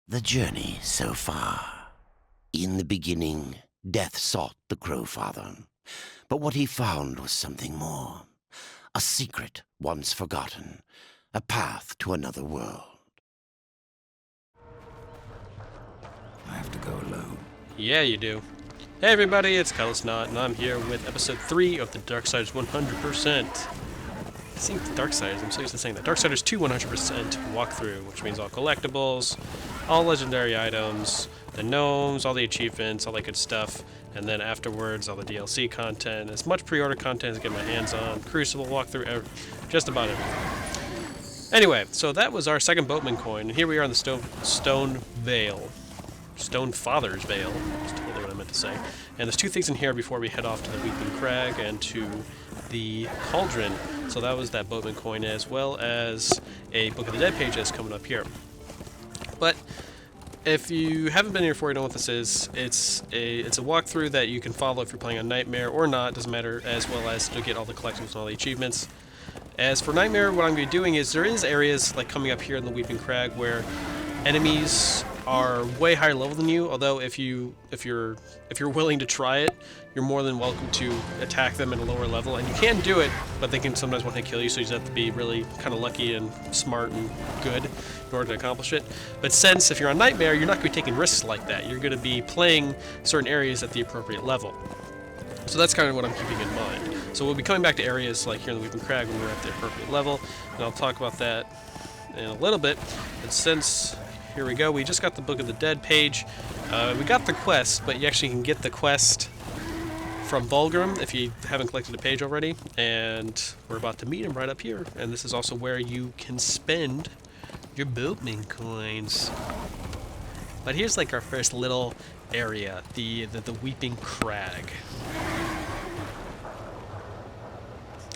The journey so far. In the beginning, death sought the Crowfather. But what he found was something more. A secret once forgotten. A path to another world. I have to go alone. Yeah, you do. Hey everybody, it's Kuddlesnot, and I'm here with episode 3 of the Darksiders 100%. I think Darksiders, I'm so used to saying that. Darksiders 2 100% walkthrough, which means all collectibles, all legendary items, the gnomes, all the achievements, all that good stuff, and then afterwards all the DLC content, as much pre-order content as I get my hands on, Crucible walkthrough, just about everything. Anyway, so that was our second Boatman coin, and here we are in the Stone Vale. Stone Father's Vale, that's totally what I meant to say. And there's two things in here before we head off to the Weeping Crag and to the Cauldron. So that was that Boatman coin, as well as a Book of the Dead page that's coming up here. But if you haven't been here before, you know what this is. It's a walkthrough that you can follow if you're playing on Nightmare or not, doesn't matter, as well as to get all the collectibles and all the achievements. As for Nightmare, what I'm going to be doing is there is areas like coming up here in the Weeping Crag where enemies are way higher level than you, although if you're willing to try it, you're more than welcome to attack them at a lower level, and you can do it, but they can sometimes want to kill you, so you just have to be really kind of lucky and smart and good in order to accomplish it. But since if you're on Nightmare, you're not going to be taking risks like that. You're going to be playing certain areas at the appropriate level. So that's kind of what I'm keeping in mind. So we'll be coming back to areas like here in the Weeping Crag when we're at the appropriate level, and I'll talk about that in a little bit. And since here we go, we just got the Book of the Dead page. We got the quest, but you actually can get the quest from Vulgrim if you haven't collected a page already, and we're about to meet him right up here. And this is also where you can spend your Boatman coins. But here's like our first little area, the Weeping Crag.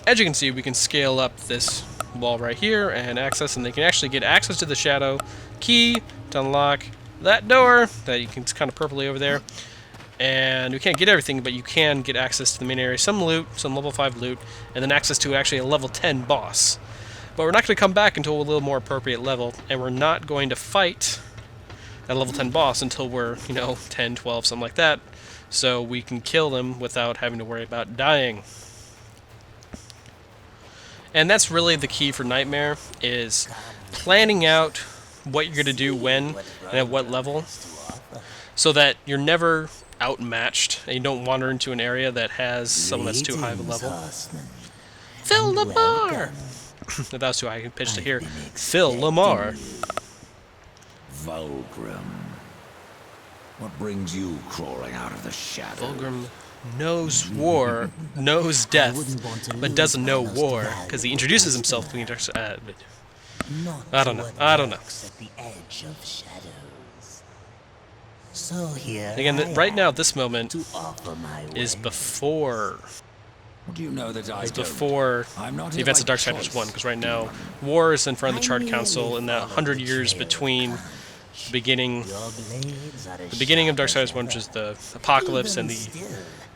As you can see, we can scale up this wall right here and access, and they can actually get access to the shadow key to unlock that door that you can kind of purpley over there. And we can't get everything, but you can get access to the main area, some loot, some level 5 loot, and then access to actually a level 10 boss. But we're not going to come back until a little more appropriate level, and we're not going to fight that level 10 boss until we're, 10, 12, something like that, so we can kill them without having to worry about dying. And that's really the key for Nightmare, is planning out what you're going to do when and at what level, so that you're never outmatched and you don't wander into an area that has someone that's too high of a level. Phil Lamar! That was too high a pitch to hear. Phil Lamar. Vulgrim. What brings you crawling out of the shadows? Vulgrim knows war, knows death, but doesn't know war, because he introduces himself when he I don't know. At the edge of shadows. So here Again, right now, this moment to offer my is way. before Do you know that I is don't? before I'm not the here events by of Darksiders choice. 1, because right now, war is in front of the Charred Council in that 100 years between the beginning Your blades are a of Darksiders 1, sharp which is the as apocalypse, ever.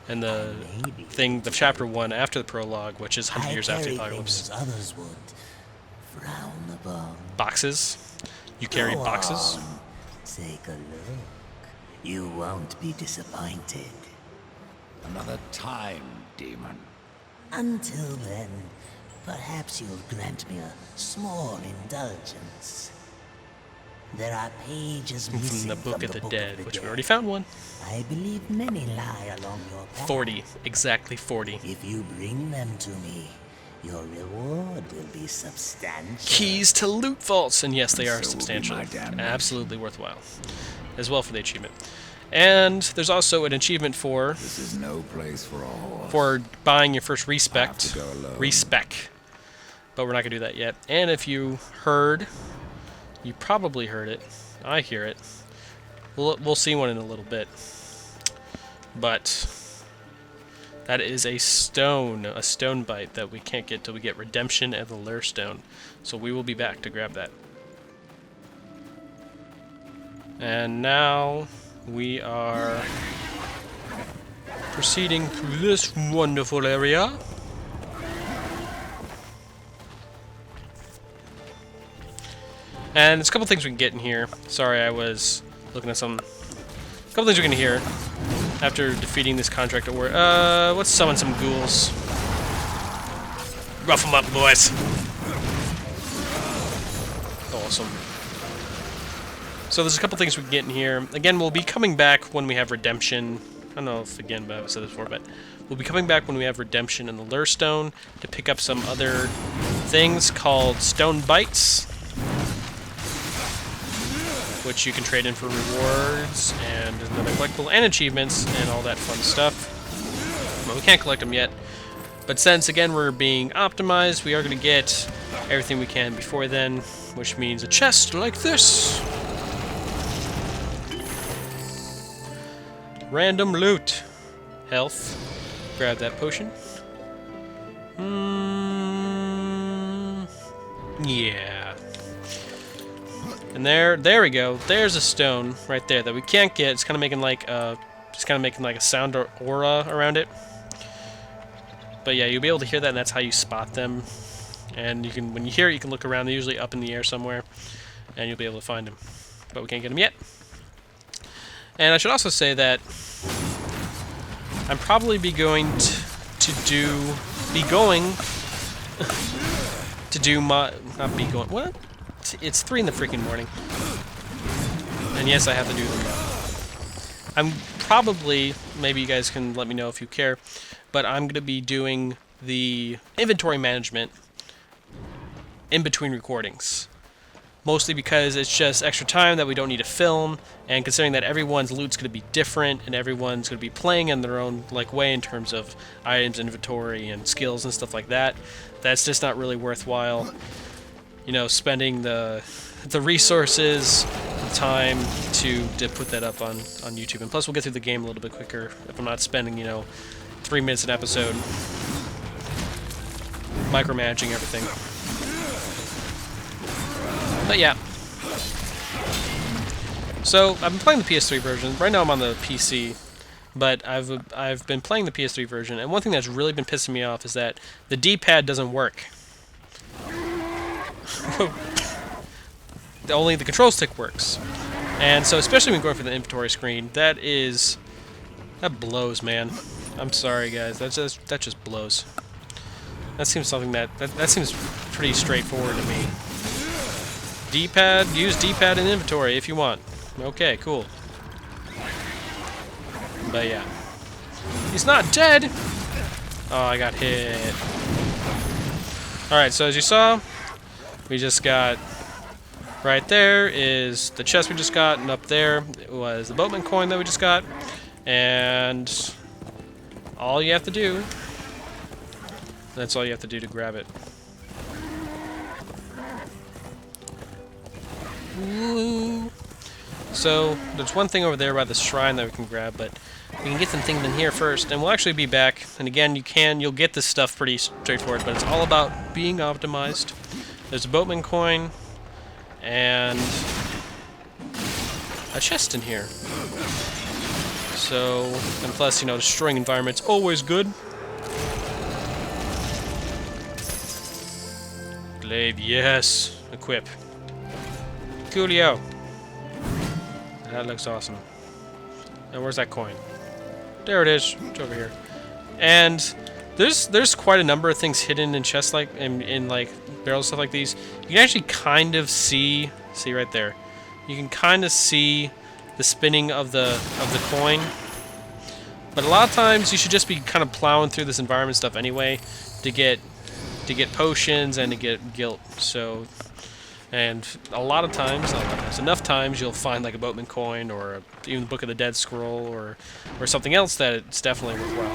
and the thing, the chapter 1 after the prologue, which is 100 years after the apocalypse. Others would frown upon. Boxes. You carry Go boxes. on, take a look. You won't be disappointed. Another time, demon. Until then, perhaps you'll grant me a small indulgence. There are pages From missing the Book of the Dead, Dead. which we already found one. I believe many lie along your path. 40. Exactly 40. If you bring them to me, your reward will be substantial. Keys to loot vaults, and yes, they are So will be substantial. my damnation. Absolutely worthwhile. As well for the achievement. And there's also an achievement for This is no place for a horse. buying your first I have respect. to go alone. Respec. But we're not going to do that yet. And if you heard, you probably heard it. I hear it. We'll see one in a little bit. But that is a Stonebite that we can't get till we get Redemption and the Lure Stone. So we will be back to grab that. And now we are proceeding through this wonderful area. And there's a couple things we can get in here. Sorry, I was looking at some. A couple things we can hear after defeating this contract at war. Let's summon some ghouls. Rough them up, boys. Awesome. So there's a couple things we can get in here. Again, we'll be coming back when we have redemption. I don't know if, again, but I've said this before, but we'll be coming back when we have redemption in the Lure Stone to pick up some other things called Stonebites, which you can trade in for rewards and another collectible and achievements and all that fun stuff. But we can't collect them yet. But since, again, we're being optimized, we are going to get everything we can before then, which means a chest like this. Random loot. Health. Grab that potion. Yeah. And there we go. There's a stone right there that we can't get. It's kind of making like a sound or aura around it. But yeah, you'll be able to hear that, and that's how you spot them. And you can, when you hear it, you can look around. They're usually up in the air somewhere, and you'll be able to find them. But we can't get them yet. And I should also say that I'm probably going to do my what? It's 3 in the freaking morning. And yes, I have to do them now. I'm probably, maybe you guys can let me know if you care, but I'm going to be doing the inventory management in between recordings. Mostly because it's just extra time that we don't need to film, and considering that everyone's loot's going to be different, and everyone's going to be playing in their own way in terms of items, inventory, and skills and stuff like that, that's just not really worthwhile. You know, spending the resources, the time to put that up on YouTube. And plus, we'll get through the game a little bit quicker if I'm not spending, 3 minutes an episode micromanaging everything. But yeah. So I've been playing the PS3 version. Right now I'm on the PC, but I've been playing the PS3 version, and one thing that's really been pissing me off is that the D-pad doesn't work. Only the control stick works. And so, especially when going for the inventory screen, that blows, man. I'm sorry, guys. That just blows. That seems something that seems pretty straightforward to me. D-pad, use D-pad in inventory if you want. Okay, cool. But yeah. He's not dead! Oh, I got hit. Alright, so as you saw, we just got... Right there is the chest we just got, and up there was the Boatman coin that we just got. And all you have to do... That's all you have to do to grab it. Ooh. So there's one thing over there by the shrine that we can grab, but we can get some things in here first, and we'll actually be back. And again, you'll get this stuff pretty straightforward, but it's all about being optimized. There's a Boatman coin and a chest in here. So, and plus, destroying environment's always good. Glaive, yes. Equip. Coolio. That looks awesome. Now where's that coin? There it is. It's over here. And there's quite a number of things hidden in chests in barrels, stuff like these. You can actually kind of see right there. You can kind of see the spinning of the coin. But a lot of times you should just be kind of plowing through this environment stuff anyway to get potions and to get guilt. So. And a lot of times, enough times, you'll find like a Boatman coin or even the Book of the Dead scroll or something else that it's definitely worthwhile.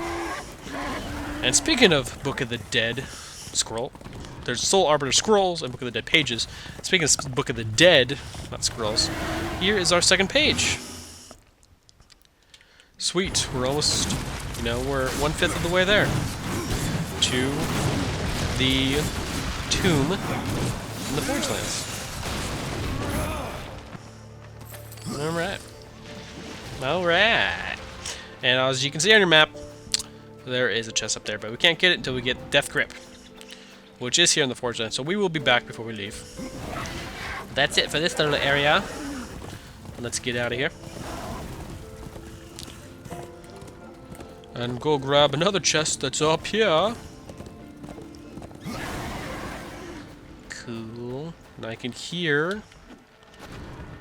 And speaking of Book of the Dead scroll, there's Soul Arbiter Scrolls and Book of the Dead pages. Speaking of Book of the Dead, not scrolls, here is our second page. Sweet, we're almost, we're 1/5 of the way there to the tomb in the Forgelands. Alright. And as you can see on your map, there is a chest up there, but we can't get it until we get Death Grip, which is here in the Forgelands, so we will be back before we leave. that's it for this little area. Let's get out of here. And go grab another chest that's up here. Cool. And I can hear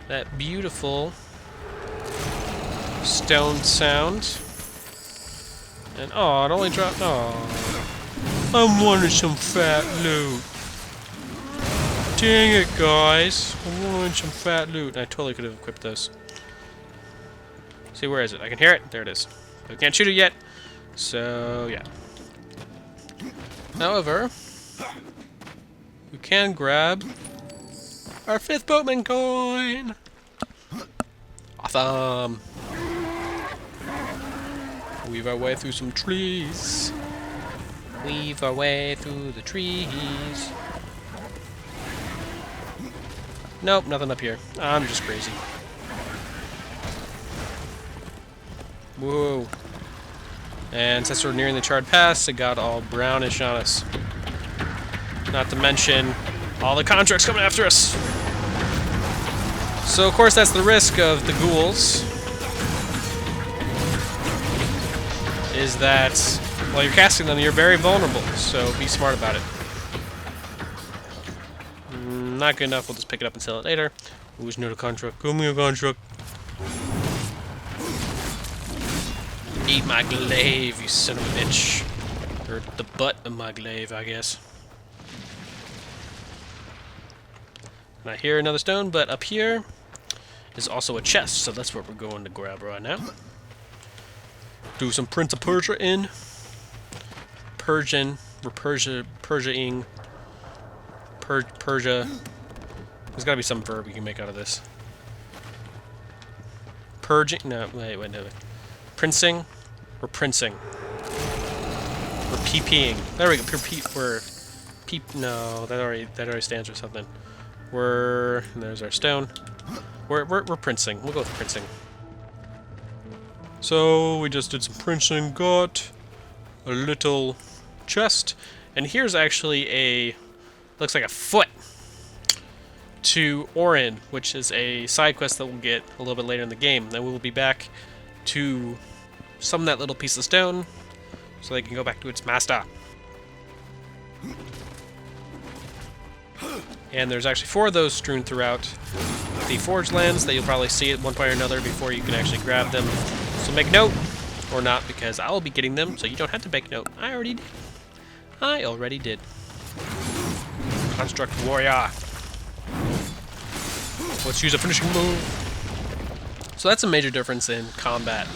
that beautiful stone sound. And oh, it only dropped. Oh, I'm wanting some fat loot. Dang it, guys! I'm wanting some fat loot. I totally could have equipped this. See, where is it? I can hear it. There it is. I can't shoot it yet. So yeah. However, we can grab our 5th Boatman coin. Awesome. Weave our way through some trees. Weave our way through the trees. Nope, nothing up here. I'm just crazy. Whoa. And since we're nearing the Charred Pass, it got all brownish on us. Not to mention all the contracts coming after us. So of course that's the risk of the ghouls. Is that while you're casting them, you're very vulnerable. So be smart about it. Not good enough, we'll just pick it up and sell it later. Who's new to contract? Give me a contract. Eat my glaive, you son of a bitch. Or the butt of my glaive, I guess. And I hear another stone, but up here is also a chest, so that's what we're going to grab right now. Do some Prince of Persia in. Persian. We're Persia-ing. Persia. There's gotta be some verb we can make out of this. Purging? No, wait, no. Princing? We're princing. We're PPing. There we go. We're peep. No, that already stands for something. There's our stone. We're princing. We'll go with princing. So we just did some princing. Got a little chest, and here's actually looks like a foot to Orin, which is a side quest that we'll get a little bit later in the game. Then we will be back to summon that little piece of stone so they can go back to its master. And there's actually 4 of those strewn throughout the Forge Lands that you'll probably see at one point or another before you can actually grab them. So make note, or not, because I will be getting them, so you don't have to make note. I already did. Construct Warrior. Let's use a finishing move. So that's a major difference in combat.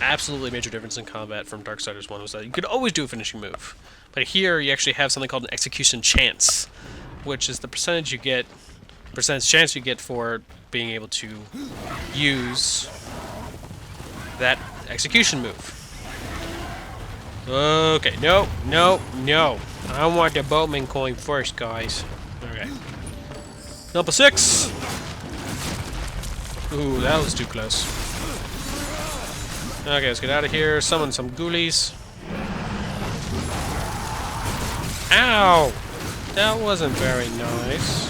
Absolutely major difference in combat from Darksiders 1 was that you could always do a finishing move. But here you actually have something called an execution chance, which is the percentage chance you get for being able to use that execution move. Okay, no. I want the Boatman coin first, guys. Okay. Number 6. Ooh, that was too close. Okay, let's get out of here. Summon some ghoulies. Ow! That wasn't very nice.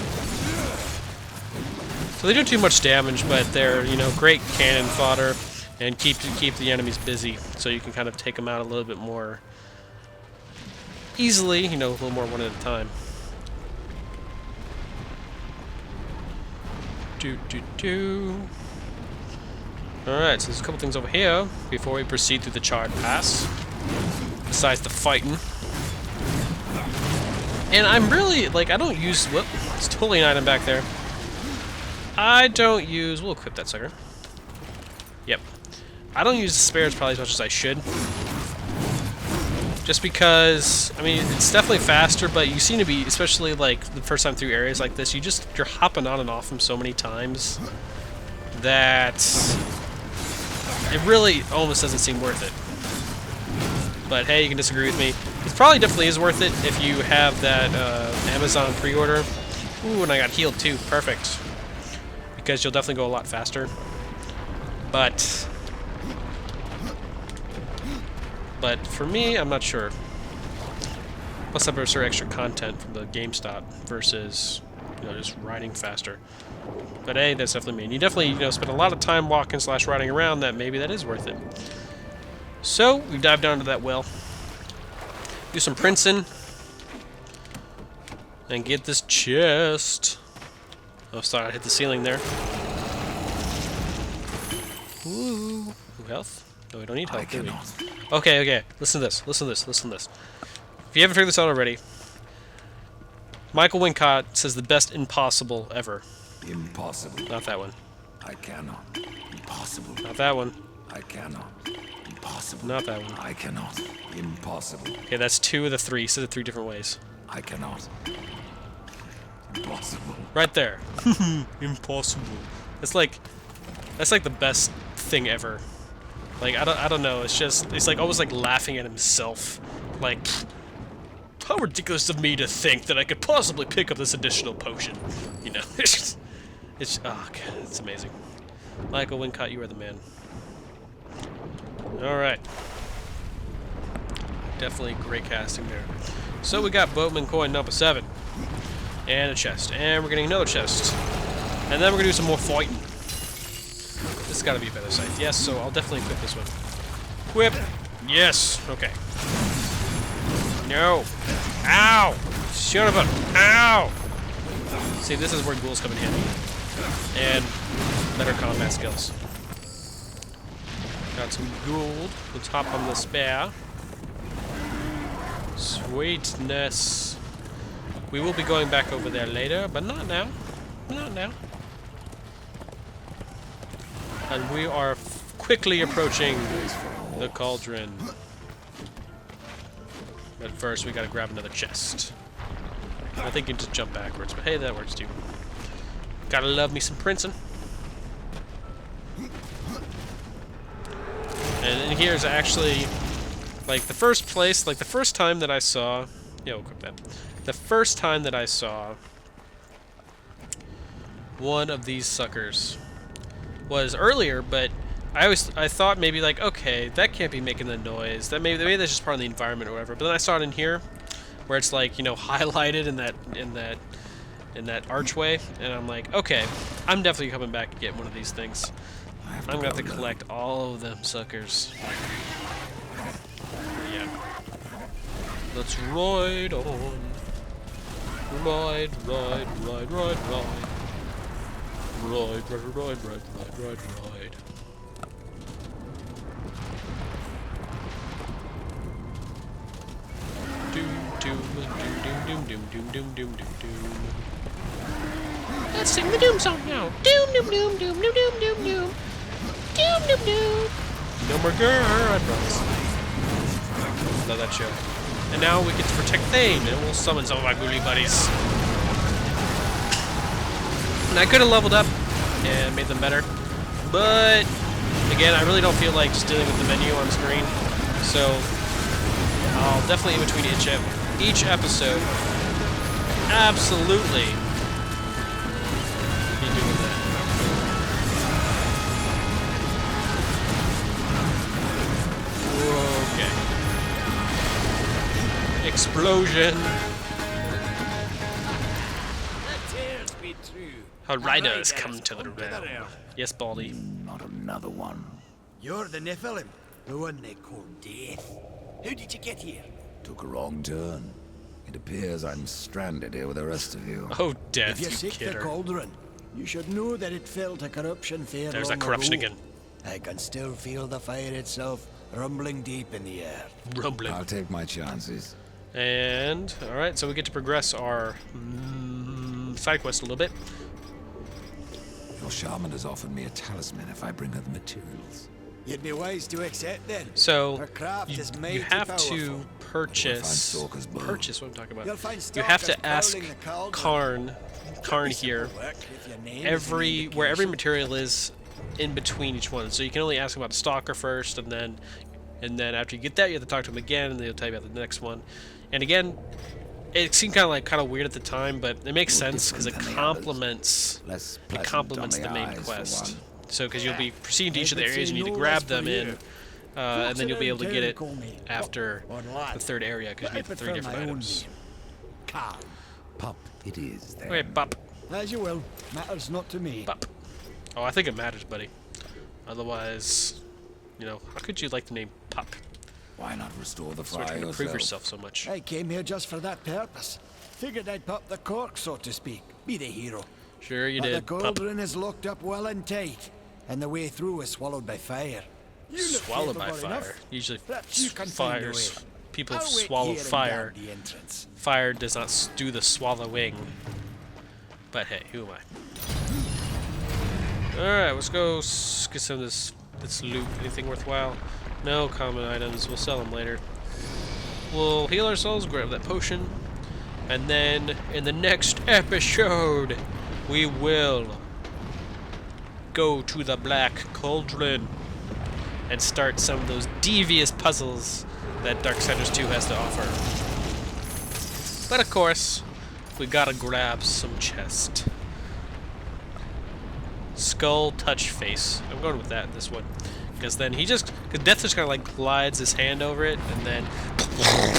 So they do too much damage, but they're, great cannon fodder and keep the enemies busy, so you can kind of take them out a little bit more easily, a little more one at a time. Alright, so there's a couple things over here before we proceed through the Charred Pass, besides the fighting. And I'm really, I don't use, whoop, it's totally an item back there. We'll equip that sucker. Yep. I don't use the spares probably as much as I should. Just because, it's definitely faster, but you seem to be, especially the first time through areas like this, you're hopping on and off them so many times that it really almost doesn't seem worth it. But hey, you can disagree with me. It probably definitely is worth it if you have that Amazon pre-order. Ooh, and I got healed too. Perfect. Because you'll definitely go a lot faster. But for me, I'm not sure. Plus, there's extra content from the Gamestop versus you know, just riding faster. But hey, that's definitely me. And you definitely, you know, spend a lot of time walking / riding around. Maybe that is worth it. So we dive down to that well, do some princing, and get this chest. Oh, sorry, I hit the ceiling there. Ooh, health. No, we don't need health, do we? Okay, okay. Listen to this. Listen to this. Listen to this. If you haven't figured this out already, Michael Wincott says the best impossible ever. Impossible. Not that one. I cannot. Impossible. Not that one. I cannot. Impossible. Not that one. I cannot. Impossible. Okay, that's 2 of the 3. He said it 3 different ways. I cannot. Impossible. Right there. Impossible. That's like the best thing ever. Like I don't know. It's like always like laughing at himself. Like, how ridiculous of me to think that I could possibly pick up this additional potion. You know, it's oh god, it's amazing. Michael Wincott, you are the man. All right. Definitely great casting there. So we got Boatman Coin number 7. And a chest. And we're getting another chest. And then we're going to do some more fighting. This has got to be a better scythe. Yes, so I'll definitely equip this one. Equip! Yes! Okay. No! Ow! Son of a... Ow! See, this is where ghouls come in handy. And better combat skills. Got some gold. Let's hop on the spare. Sweetness. We will be going back over there later, but not now. Not now. And we are quickly approaching the cauldron. But first, we gotta grab another chest. I think you can just jump backwards, but hey, that works too. Gotta love me some princing. And in here is actually, like, the first place, like, the first time that I saw... Yeah, we'll equip that. The first time that I saw one of these suckers was earlier, but I thought maybe like, okay, that can't be making the noise. That maybe that's just part of the environment or whatever. But then I saw it in here, where it's like, you know, highlighted in that archway, and I'm like, okay, I'm definitely coming back and getting one of these things. I'm gonna have to collect all of them suckers. Yeah. Let's ride on. Ride, ride, ride, ride, ride. Ride, ride, ride, ride, ride, ride, ride. Doom, doom, doom, doom, doom, doom, doom, doom, doom, doom. Let's sing the Doom song now. Doom, doom, doom, doom, doom, doom, doom, doom. Doom, doom, doom. No more girl, I promise. Love that show. And now we get to protect Thane, and we'll summon some of my ghoulie buddies. And I could have leveled up and made them better, but again, I really don't feel like just dealing with the menu on screen. So I'll definitely, in between each episode, absolutely be doing that. Okay. Explosion. Our riders come to the realm. Yes, Baldy. Not another one. You're the Nephilim, the one they call Death. How did you get here? Took a wrong turn. It appears I'm stranded here with the rest of you. Oh, death, If you you seek the kidder. cauldron, you should know that it fell to corruption fair There's long that corruption ago. again. I can still feel the fire itself rumbling deep in the air. Rumbling. I'll take my chances. And, alright, so we get to progress our side quest a little bit. Your shaman has offered me a talisman if I bring her the materials. You'd be wise to accept then. So, Her craft is you mighty have powerful. to purchase... Stalker's bow. Purchase what I'm talking You'll about. find You have stalkers to ask prowling the cauldron. Karn here, Work if your name is an where every indication. material is in between each one. So you can only ask about the stalker first, and then after you get that, you have to talk to him again, and they'll tell you about the next one. And again, it seemed kind of weird at the time, but it makes sense because it different than the complements Less it pleasant complements on the main eyes, for quest. one. So because you'll be proceeding to each of the Hey, but areas, you see, need to no grab rest them for in, you. and then you'll be able to get it Call me after Pup or lad. the third area because you But I need the 3 prefer different my own items. name. Carl. Pup it is then. Okay, Bop. As you will. Matters not to me. Pup. Oh, I think it matters, buddy. Otherwise, you know, how could you like the name Pup? Why not restore the So we're fire trying to prove yourself? yourself so much. I came here just for that purpose. Figured I'd pop the cork, so to speak. Be the hero. Sure you But did, the Pup. cauldron is locked up well and tight, and the way through is swallowed by fire. You look Swallowed by capable fire. enough. Usually Perhaps you can find a fires. way. People I'll wait swallow here and fire. guard the entrance. Fire does not do the swallowing. But hey, who am I? Alright, let's go get some of this loot. Anything worthwhile? No common items. We'll sell them later. We'll heal ourselves, grab that potion. And then, in the next episode, we will go to the Black Cauldron and start some of those devious puzzles that Darksiders 2 has to offer. But of course, we gotta grab some chest. Skull touch face. I'm going with that, this one. Because then cause Death just kind of like glides his hand over it, and then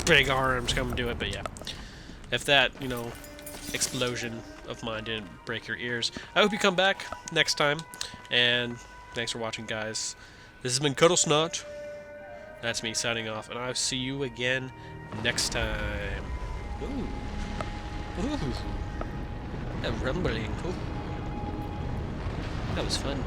big arms come and do it, but yeah. If that, you know, explosion of mine didn't break your ears. I hope you come back next time, and thanks for watching, guys. This has been Kuddlesnot. That's me signing off, and I'll see you again next time. Ooh. Ooh. A rumbling. Ooh. That was fun.